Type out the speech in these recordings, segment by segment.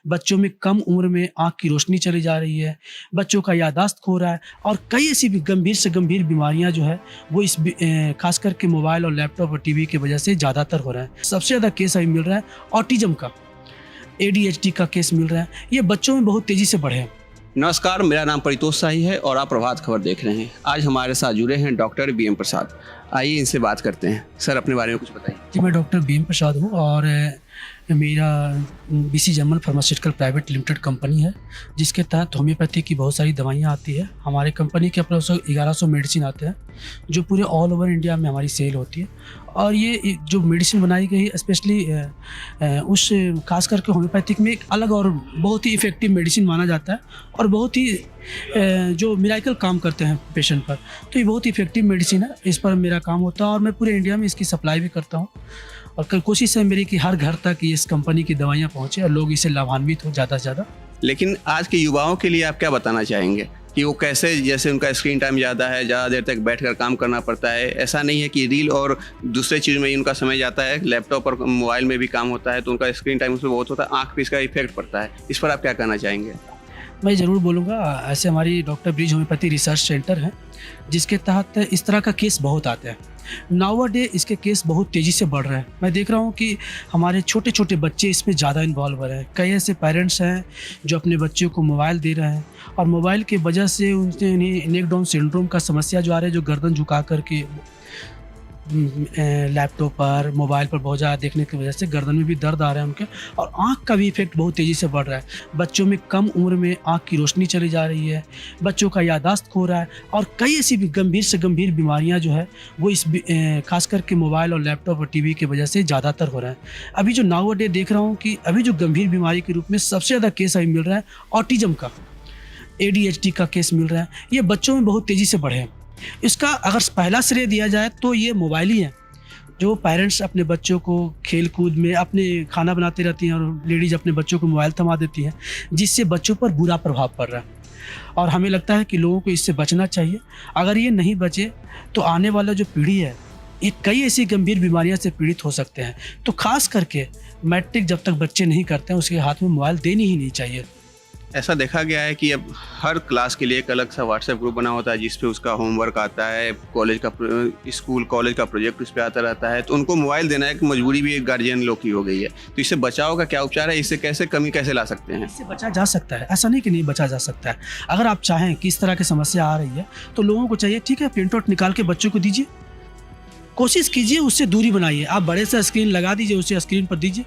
बच्चों में कम उम्र में आँख की रोशनी चली जा रही है, बच्चों का याददाश्त खो रहा है और कई ऐसी भी गंभीर से गंभीर बीमारियाँ जो है वो खास करके मोबाइल और लैपटॉप और टीवी की वजह से ज़्यादातर हो रहा है। सबसे ज़्यादा केस अभी मिल रहा है ऑटिज़म का, ADHD का केस मिल रहा है। ये बच्चों में बहुत तेज़ी से बढ़े हैं। नमस्कार, मेरा नाम परितोष शाही है और आप प्रभात खबर देख रहे हैं। आज हमारे साथ जुड़े हैं डॉक्टर BM प्रसाद। आइए इनसे बात करते हैं। सर, अपने बारे में कुछ बताइए। जी, मैं डॉक्टर BM प्रसाद हूँ और मेरा BC German pharmaceutical private limited company है, जिसके तहत होम्योपैथी की बहुत सारी दवाइयाँ आती है। हमारे कंपनी के अपने 1100 मेडिसिन आते हैं जो पूरे ऑल ओवर इंडिया में हमारी सेल होती है। और ये जो मेडिसिन बनाई गई स्पेशली उस खास करके होम्योपैथिक में एक अलग और बहुत ही इफ़ेक्टिव मेडिसिन माना जाता है और बहुत ही जो मिराकल काम करते हैं पेशेंट पर। तो ये बहुत ही इफ़ेक्टिव मेडिसिन है, इस पर मेरा काम होता है और मैं पूरे इंडिया में इसकी सप्लाई भी करता हूँ। और कोशिश है मेरी कि हर घर तक इस कंपनी की दवाइयाँ पहुँचे और लोग इससे लाभान्वित हो ज़्यादा से ज़्यादा। लेकिन आज के युवाओं के लिए आप क्या बताना चाहेंगे कि वो कैसे, जैसे उनका स्क्रीन टाइम ज़्यादा है, ज़्यादा देर तक बैठकर काम करना पड़ता है। ऐसा नहीं है कि रील और दूसरे चीज़ में ही उनका समय जाता है, लैपटॉप और मोबाइल में भी काम होता है, तो उनका स्क्रीन टाइम उसमें बहुत होता है, आँख पे इसका इफेक्ट पड़ता है। इस पर आप क्या कहना चाहेंगे? मैं ज़रूर बोलूँगा। ऐसे हमारी doctor bridge homeopathy research centre है, जिसके तहत इस तरह का केस बहुत आते हैं। नाउअडे इसके केस बहुत तेज़ी से बढ़ रहे हैं। मैं देख रहा हूँ कि हमारे छोटे छोटे बच्चे इसमें ज़्यादा इन्वॉल्व हो रहे हैं। कई ऐसे पेरेंट्स हैं जो अपने बच्चों को मोबाइल दे रहे हैं और मोबाइल की वजह से उन्हें नेक डाउन सिंड्रोम का समस्या जो आ रहा है, जो गर्दन झुका करके लैपटॉप पर मोबाइल पर बहुत ज़्यादा देखने की वजह से गर्दन में भी दर्द आ रहा है उनके, और आँख का भी इफेक्ट बहुत तेज़ी से बढ़ रहा है। बच्चों में कम उम्र में आँख की रोशनी चली जा रही है, बच्चों का याददाश्त खो रहा है और कई ऐसी भी गंभीर से गंभीर बीमारियाँ जो है वो खास करके मोबाइल और लैपटॉप और टीवी की वजह से ज़्यादातर हो रहा है। अभी जो नाउअडे देख रहा हूँ कि अभी जो गंभीर बीमारी के रूप में सबसे ज़्यादा केस अभी मिल रहा है ऑटिज़म का, ADHD का केस मिल रहा है। ये बच्चों में बहुत तेज़ी से बढ़े हैं। इसका अगर पहला श्रेय दिया जाए तो ये मोबाइल ही है। जो पेरेंट्स अपने बच्चों को खेल कूद में अपने खाना बनाते रहती हैं और लेडीज़ अपने बच्चों को मोबाइल थमा देती हैं, जिससे बच्चों पर बुरा प्रभाव पड़ रहा है और हमें लगता है कि लोगों को इससे बचना चाहिए। अगर ये नहीं बचे तो आने वाला जो पीढ़ी है ये कई ऐसी गंभीर बीमारियां से पीड़ित हो सकते हैं। तो खास करके मैट्रिक जब तक बच्चे नहीं करते हैं उसके हाथ में मोबाइल देनी ही नहीं चाहिए। ऐसा देखा गया है कि अब हर क्लास के लिए एक अलग सा व्हाट्सएप ग्रुप बना होता है जिस पे उसका होमवर्क आता है, स्कूल कॉलेज का प्रोजेक्ट उस पर आता रहता है, तो उनको मोबाइल देना एक मजबूरी भी एक गार्जियन लोग की हो गई है। तो इससे बचाव का क्या उपचार है? इससे कैसे कमी कैसे ला सकते हैं? इससे बचा जा सकता है, ऐसा नहीं कि नहीं बचा जा सकता है। अगर आप चाहें कि इस तरह की समस्या आ रही है तो लोगों को चाहिए, ठीक है, प्रिंट आउट निकाल के बच्चों को दीजिए, कोशिश कीजिए उससे दूरी बनाइए। आप बड़े सा स्क्रीन लगा दीजिए, उसे स्क्रीन पर दीजिए।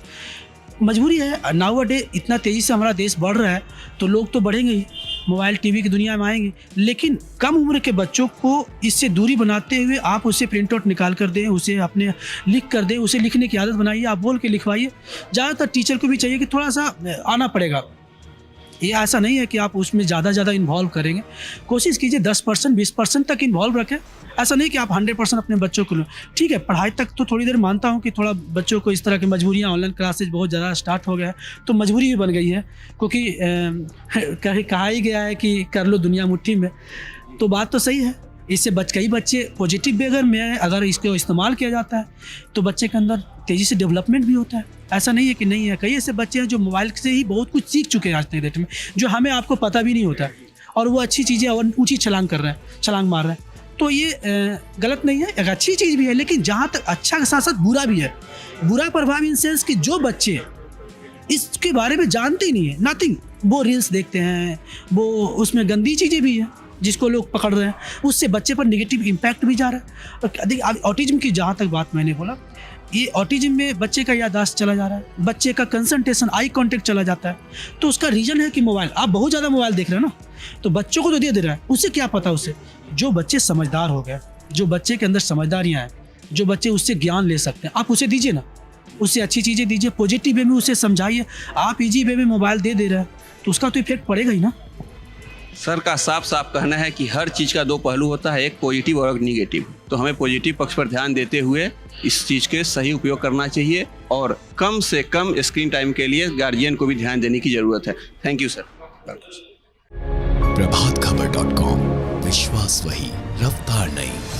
मजबूरी है, नाउअडे इतना तेज़ी से हमारा देश बढ़ रहा है तो लोग तो बढ़ेंगे ही, मोबाइल टीवी की दुनिया में आएंगे, लेकिन कम उम्र के बच्चों को इससे दूरी बनाते हुए आप उसे प्रिंट आउट निकाल कर दें, उसे अपने लिख कर दें, उसे लिखने की आदत बनाइए, आप बोल के लिखवाइए। ज़्यादातर टीचर को भी चाहिए कि थोड़ा सा आना पड़ेगा। ये ऐसा नहीं है कि आप उसमें ज़्यादा इन्वॉल्व करेंगे। कोशिश कीजिए 10% 20% तक इन्वॉल्व रखें। ऐसा नहीं कि आप 100% अपने बच्चों को, ठीक है, पढ़ाई तक तो थोड़ी देर मानता हूँ कि थोड़ा बच्चों को इस तरह की मजबूरियाँ, ऑनलाइन क्लासेज बहुत ज़्यादा स्टार्ट हो गया है तो मजबूरी भी बन गई है, क्योंकि कहा ही गया है कि कर लो दुनिया मुट्ठी में। तो बात तो सही है। इससे कई बच्चे पॉजिटिव वे में अगर इसको इस्तेमाल किया जाता है तो बच्चे के अंदर तेज़ी से डेवलपमेंट भी होता है। ऐसा नहीं है कि नहीं है। कई ऐसे बच्चे हैं जो मोबाइल से ही बहुत कुछ सीख चुके हैं आज तक डेट में, जो हमें आपको पता भी नहीं होता है, और वो अच्छी चीज़ें और ऊँची छलांग कर रहे हैं, छलांग मार रहे हैं। तो ये गलत नहीं है, एक अच्छी चीज़ भी है, लेकिन जहाँ तक अच्छा के साथ साथ बुरा भी है। बुरा प्रभाव इन सेंस कि जो बच्चे इसके बारे में जानते ही नहीं है, नथिंग, वो रील्स देखते हैं, वो उसमें गंदी चीज़ें भी हैं जिसको लोग पकड़ रहे हैं, उससे बच्चे पर नेगेटिव इम्पैक्ट भी जा रहा है। और देखिए ऑटिज्म की जहाँ तक बात मैंने बोला, ये ऑटिज्म में बच्चे का याददाश्त चला जा रहा है, बच्चे का कंसंट्रेशन, आई कांटेक्ट चला जाता है। तो उसका रीज़न है कि मोबाइल, आप बहुत ज़्यादा मोबाइल देख रहे हैं ना, तो बच्चों को तो दे रहा है, उससे क्या पता। उससे जो बच्चे समझदार हो गए, जो बच्चे के अंदर समझदारियाँ हैं, जो बच्चे उससे ज्ञान ले सकते हैं, आप उसे दीजिए ना, उससे अच्छी चीज़ें दीजिए, पॉजिटिव वे में उसे समझाइए। आप इजी वे में मोबाइल दे रहे हैं तो उसका तो इफेक्ट पड़ेगा ही ना। सर का साफ कहना है कि हर चीज़ का दो पहलू होता है, एक पॉजिटिव और एक निगेटिव। तो हमें पॉजिटिव पक्ष पर ध्यान देते हुए इस चीज़ के सही उपयोग करना चाहिए और कम से कम स्क्रीन टाइम के लिए गार्जियन को भी ध्यान देने की ज़रूरत है। Thank you sir. प्रभातखबर.com, विश्वास वही, रफ्तार नहीं।